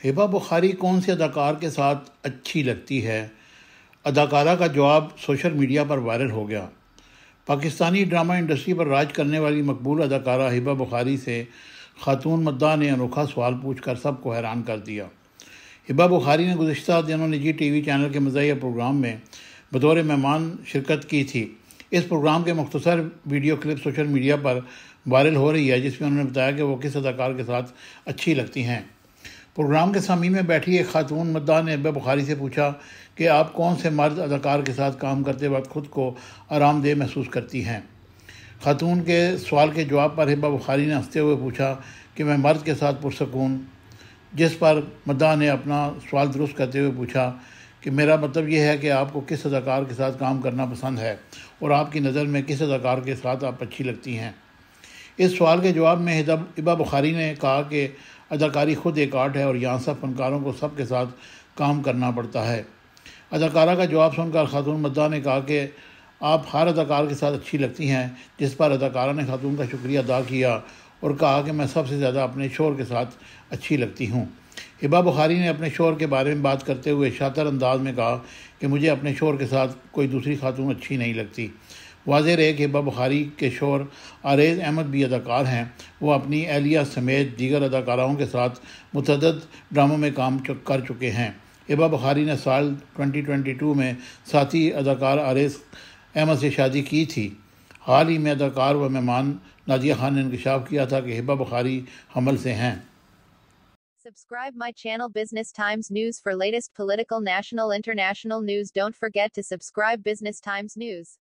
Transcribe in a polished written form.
ہبہ بخاری کون سے اداکار کے ساتھ اچھی لگتی ہے؟ اداکارہ کا جواب سوشل میڈیا پر وائرل ہو گیا۔ پاکستانی ڈرامہ انڈسٹری پر راج کرنے والی مقبول اداکارہ ہبہ بخاری سے خاتون مداح نے انوکھا سوال پوچھ کر سب کو حیران کر دیا۔ ہبہ بخاری نے گزشتہ دنوں نجی ٹی وی چینل کے مزاحیہ پروگرام میں بطور مہمان شرکت کی تھی۔ اس پروگرام کے مختصر ویڈیو کلپ سوشل میڈیا پر وائرل ہو رہی ہے، جس میں انہوں نے بتایا کہ وہ کس اداکار کے ساتھ اچھی لگتی ہیں۔ پروگرام کے سامعین میں بیٹھی ایک خاتون مداح نے ہبہ بخاری سے پوچھا کہ آپ کون سے مرد اداکار کے ساتھ کام کرتے وقت خود کو آرام دہ محسوس کرتی ہیں۔ خاتون کے سوال کے جواب پر ہبہ بخاری نے ہنستے ہوئے پوچھا کہ میں مرد کے ساتھ پرسکون، جس پر مداح نے اپنا سوال درست کرتے ہوئے پوچھا کہ میرا مطلب یہ ہے کہ آپ کو کس اداکار کے ساتھ کام کرنا پسند ہے اور آپ کی نظر میں کس اداکار کے ساتھ آپ اچھی لگتی ہیں۔ اس سوال کے جواب میں ہبہ بخاری نے کہا کہ اداکاری خود ایک آرٹ ہے اور یہاں سب فنکاروں کو سب کے ساتھ کام کرنا پڑتا ہے۔ اداکارہ کا جواب سن کر خاتون مداح نے کہا کہ آپ ہر اداکار کے ساتھ اچھی لگتی ہیں، جس پر اداکارہ نے خاتون کا شکریہ ادا کیا اور کہا کہ میں سب سے زیادہ اپنے شوہر کے ساتھ اچھی لگتی ہوں۔ ہبہ بخاری نے اپنے شوہر کے بارے میں بات کرتے ہوئے شاطر انداز میں کہا کہ مجھے اپنے شوہر کے ساتھ کوئی دوسری خاتون اچھی نہیں لگتی۔ واضح رہے کہ ہبہ بخاری کے شوہر عارض احمد بھی اداکار ہیں۔ وہ اپنی اہلیہ سمیت دیگر اداکاراؤں کے ساتھ متعدد ڈراموں میں کام کر چکے ہیں۔ ہبہ بخاری نے سال 2022 میں ساتھی اداکار عارض احمد سے شادی کی تھی۔ حال ہی میں اداکار و مہمان نازیہ خان نے انکشاف کیا تھا کہ ہبہ بخاری حمل سے ہیں۔ Subscribe my channel Business Times News for latest political, national, international news. Don't forget to subscribe Business Times News.